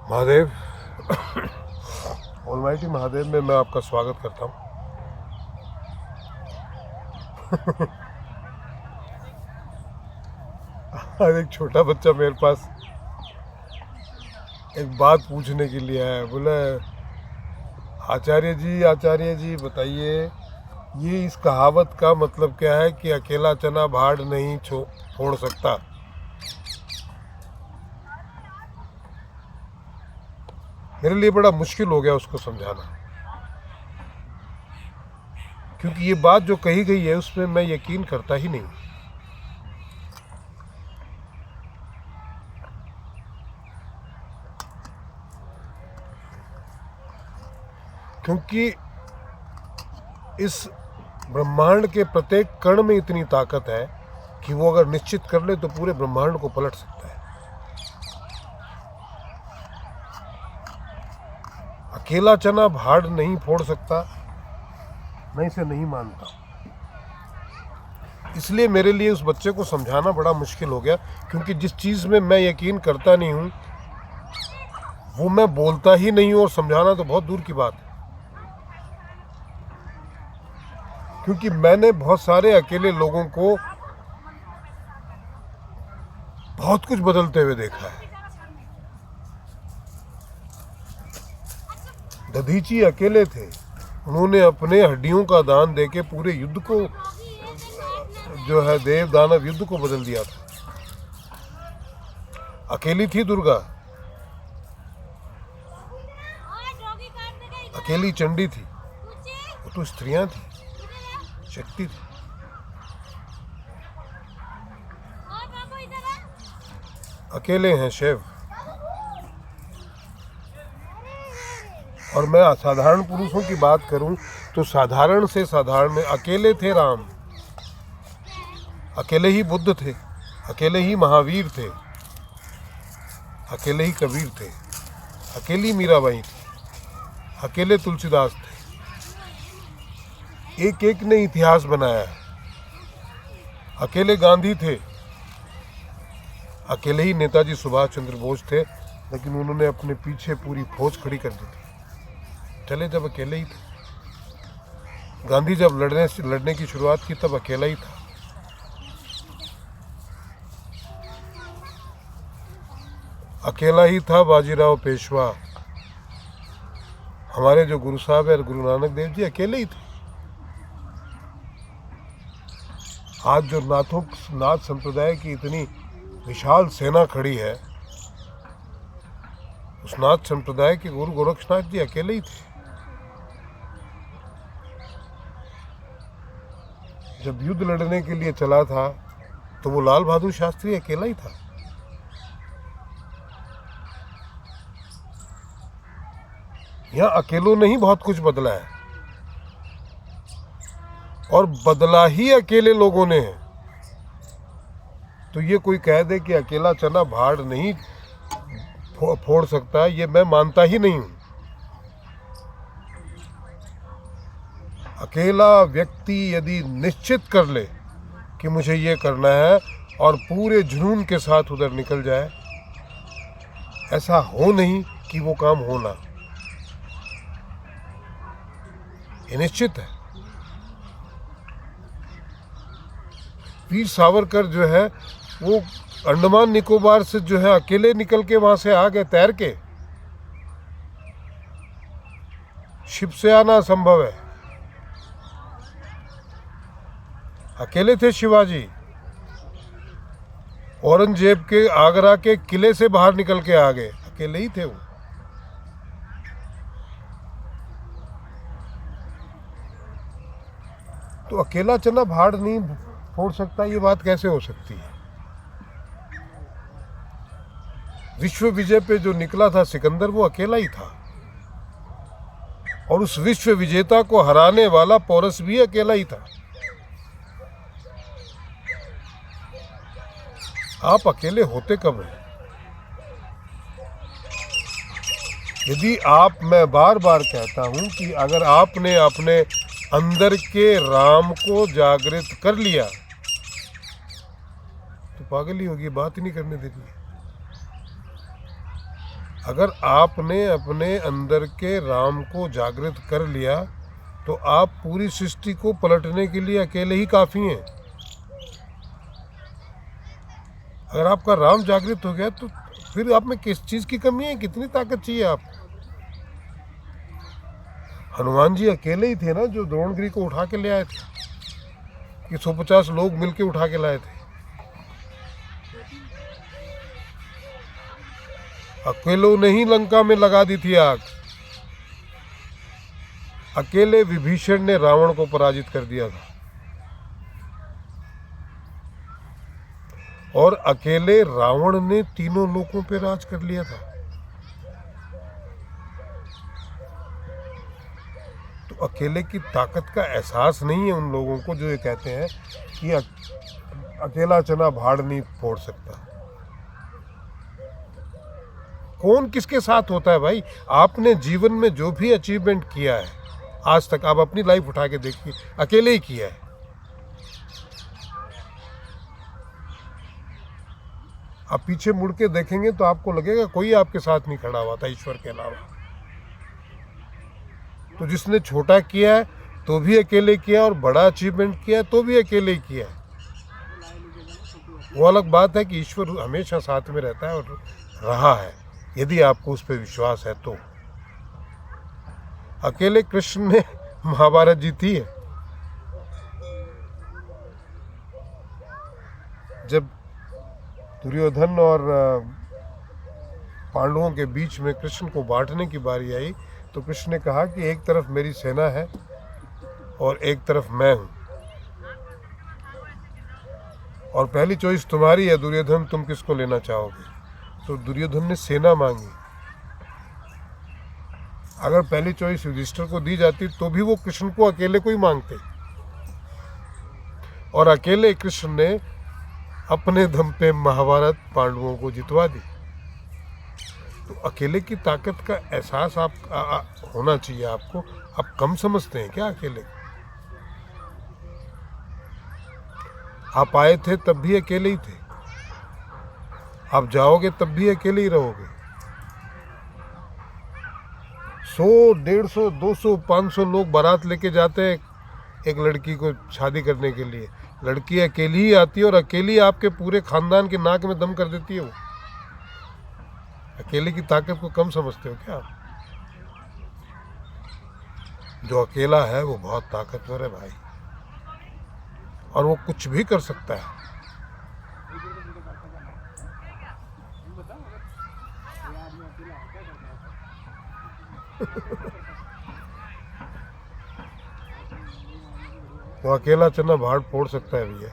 Mahadev almighty Mahadev में मैं आपका स्वागत करता हूँ। आज एक छोटा बच्चा मेरे पास एक बात पूछने के लिए आया। बोला, आचार्य जी बताइए, ये इस कहावत का मतलब क्या है कि अकेला चना भाड़ नहीं फोड़ सकता। मेरे लिए बड़ा मुश्किल हो गया उसको समझाना, क्योंकि ये बात जो कही गई है उसमें मैं यकीन करता ही नहीं। क्योंकि इस ब्रह्मांड के प्रत्येक कण में इतनी ताकत है कि वो अगर निश्चित कर ले तो पूरे ब्रह्मांड को पलट सकता है। अकेला चना भाड़ नहीं फोड़ सकता, मैं इसे नहीं मानता। इसलिए मेरे लिए उस बच्चे को समझाना बड़ा मुश्किल हो गया, क्योंकि जिस चीज़ में मैं यकीन करता नहीं हूँ वो मैं बोलता ही नहीं हूँ, और समझाना तो बहुत दूर की बात है। क्योंकि मैंने बहुत सारे अकेले लोगों को बहुत कुछ बदलते हुए देखा है। दधीची अकेले थे, उन्होंने अपने हड्डियों का दान देके पूरे युद्ध को, जो है देव दानव युद्ध को बदल दिया था। अकेली थी दुर्गा, अकेली चंडी थी, वो तो स्त्रियां थी, शक्ति थी। अकेले हैं शिव। और मैं असाधारण पुरुषों की बात करूं तो साधारण से साधारण में अकेले थे राम, अकेले ही बुद्ध थे, अकेले ही महावीर थे, अकेले ही कबीर थे, अकेली मीराबाई थी, अकेले तुलसीदास थे। एक एक ने इतिहास बनाया। अकेले गांधी थे, अकेले ही नेताजी सुभाष चंद्र बोस थे, लेकिन उन्होंने अपने पीछे पूरी फौज खड़ी कर दी थी। चले जब अकेले ही थे। गांधी जब लड़ने की शुरुआत की तब अकेला ही था। अकेला ही था बाजीराव पेशवा। हमारे जो गुरु साहब है गुरु नानक देव जी अकेले ही थे। आज जो नाथ संप्रदाय की इतनी विशाल सेना खड़ी है, उस नाथ संप्रदाय के गुरु गोरक्षनाथ जी अकेले ही थे। जब युद्ध लड़ने के लिए चला था तो वो लाल बहादुर शास्त्री अकेला ही था। यहाँ अकेलों ने ही बहुत कुछ बदला है, और बदला ही अकेले लोगों ने है। तो ये कोई कह दे कि अकेला चना भाड़ नहीं फोड़ सकता, ये मैं मानता ही नहीं हूं। अकेला व्यक्ति यदि निश्चित कर ले कि मुझे ये करना है और पूरे जुनून के साथ उधर निकल जाए, ऐसा हो नहीं कि वो काम होना, ये निश्चित है। वीर सावरकर जो है वो अंडमान निकोबार से जो है अकेले निकल के वहां से आ गए तैर के। शिप से आना संभव है। अकेले थे शिवाजी, औरंगजेब के आगरा के किले से बाहर निकल के आ गए, अकेले ही थे वो। तो अकेला चना भाड़ नहीं फोड़ सकता, ये बात कैसे हो सकती है? विश्व विजय पे जो निकला था सिकंदर, वो अकेला ही था, और उस विश्व विजेता को हराने वाला पोरस भी अकेला ही था। आप अकेले होते कब हैं? यदि मैं बार बार कहता हूं कि अगर आपने अपने अंदर के राम को जागृत कर लिया तो पागल ही होगी, बात ही नहीं करने देनी है। अगर आपने अपने अंदर के राम को जागृत कर लिया तो आप पूरी सृष्टि को पलटने के लिए अकेले ही काफ़ी हैं। अगर आपका राम जागृत हो गया तो फिर आप में किस चीज़ की कमी है, कितनी ताकत चाहिए आपको। हनुमान जी अकेले ही थे ना जो द्रोणगिरी को उठा के ले आए थे, कि 150 लोग मिलके उठा के लाए थे। अकेलों ने ही लंका में लगा दी थी आग। अकेले विभीषण ने रावण को पराजित कर दिया था, और अकेले रावण ने तीनों लोकों पे राज कर लिया था। तो अकेले की ताकत का एहसास नहीं है उन लोगों को जो ये कहते हैं कि अकेला चना भाड़ नहीं फोड़ सकता। कौन किसके साथ होता है भाई। आपने जीवन में जो भी अचीवमेंट किया है आज तक, आप अपनी लाइफ उठा के देखिए, अकेले ही किया है। आप पीछे मुड़ के देखेंगे तो आपको लगेगा कोई आपके साथ नहीं खड़ा हुआ था ईश्वर के अलावा। तो जिसने छोटा किया है तो भी अकेले किया, और बड़ा अचीवमेंट किया है तो भी अकेले ही किया है। वो अलग बात है कि ईश्वर हमेशा साथ में रहता है और रहा है, यदि आपको उस पर विश्वास है तो। अकेले कृष्ण ने महाभारत जीती है। जब दुर्योधन और पांडवों के बीच में कृष्ण को बांटने की बारी आई तो कृष्ण ने कहा कि एक तरफ मेरी सेना है और एक तरफ मैं हूं, और पहली चॉइस तुम्हारी है दुर्योधन, तुम किसको लेना चाहोगे। तो दुर्योधन ने सेना मांगी। अगर पहली चॉइस युधिष्ठिर को दी जाती तो भी वो कृष्ण को अकेले को ही मांगते, और अकेले कृष्ण ने अपने दम पे महाभारत पांडवों को जितवा दी। तो अकेले की ताकत का एहसास आप होना चाहिए आपको। आप कम समझते हैं क्या अकेले। आप आए थे तब भी अकेले ही थे, आप जाओगे तब भी अकेले ही रहोगे। 100, 150, 200, 500 लोग बारात लेके जाते हैं एक लड़की को शादी करने के लिए, लड़की अकेली ही आती है और अकेली आपके पूरे खानदान के नाक में दम कर देती है। वो अकेले की ताकत को कम समझते हो क्या आप। जो अकेला है वो बहुत ताकतवर है भाई, और वो कुछ भी कर सकता है। तो अकेला चना भाड़ फोड़ सकता है भैया।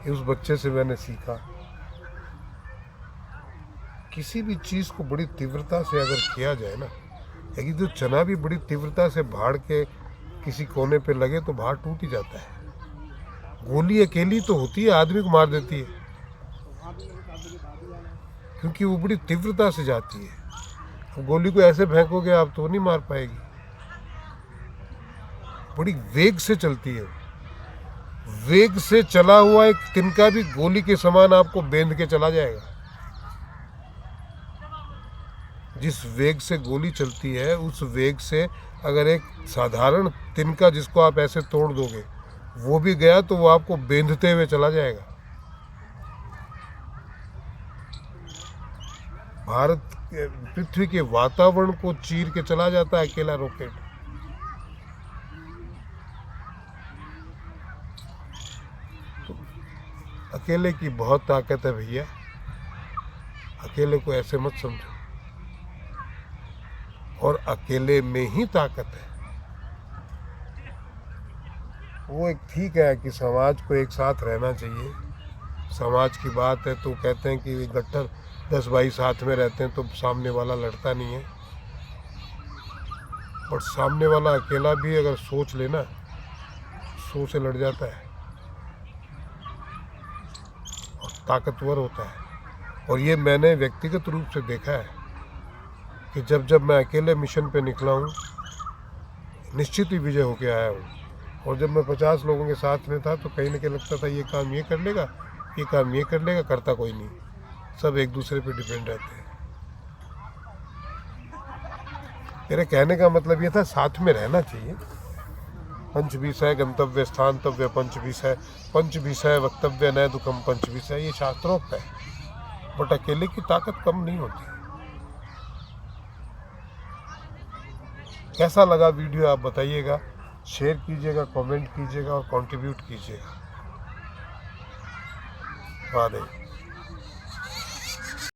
उस बच्चे से मैंने सीखा, किसी भी चीज़ को बड़ी तीव्रता से अगर किया जाए ना, यदि तो चना भी बड़ी तीव्रता से भाड़ के किसी कोने पे लगे तो भाड़ टूट ही जाता है। गोली अकेली तो होती है, आदमी को मार देती है, क्योंकि वो बड़ी तीव्रता से जाती है। अब गोली को ऐसे फेंकोगे आप तो नहीं मार पाएगी, बड़ी वेग से चलती है। वेग से चला हुआ एक तिनका भी गोली के समान आपको बेंध के चला जाएगा। जिस वेग से गोली चलती है उस वेग से अगर एक साधारण तिनका जिसको आप ऐसे तोड़ दोगे वो भी गया तो वो आपको बेंधते हुए चला जाएगा। भारत पृथ्वी के वातावरण को चीर के चला जाता है अकेला रॉकेट। अकेले की बहुत ताकत है भैया, अकेले को ऐसे मत समझो। और अकेले में ही ताकत है। वो एक ठीक है कि समाज को एक साथ रहना चाहिए, समाज की बात है तो कहते हैं कि गट्टर 10 भाई साथ में रहते हैं तो सामने वाला लड़ता नहीं है। और सामने वाला अकेला भी अगर सोच लेना 100 से लड़ जाता है और ताकतवर होता है। और ये मैंने व्यक्तिगत रूप से देखा है कि जब जब मैं अकेले मिशन पे निकला हूँ निश्चित ही विजय होके आया हूँ। और जब मैं 50 लोगों के साथ में था तो कहीं ना कहीं लगता था ये काम ये कर लेगा, ये काम ये कर लेगा, करता कोई नहीं। सब एक दूसरे पे डिपेंड रहते हैं। मेरे कहने का मतलब ये था साथ में रहना चाहिए। पंच विषय गंतव्य स्थानतव्य पंच विषय वक्तव्य न दुखम पंच विषय, ये शास्त्रोक्त है। बट अकेले की ताकत कम नहीं होती। कैसा लगा वीडियो आप बताइएगा, शेयर कीजिएगा, कमेंट कीजिएगा और कंट्रीब्यूट कीजिएगा। वाह।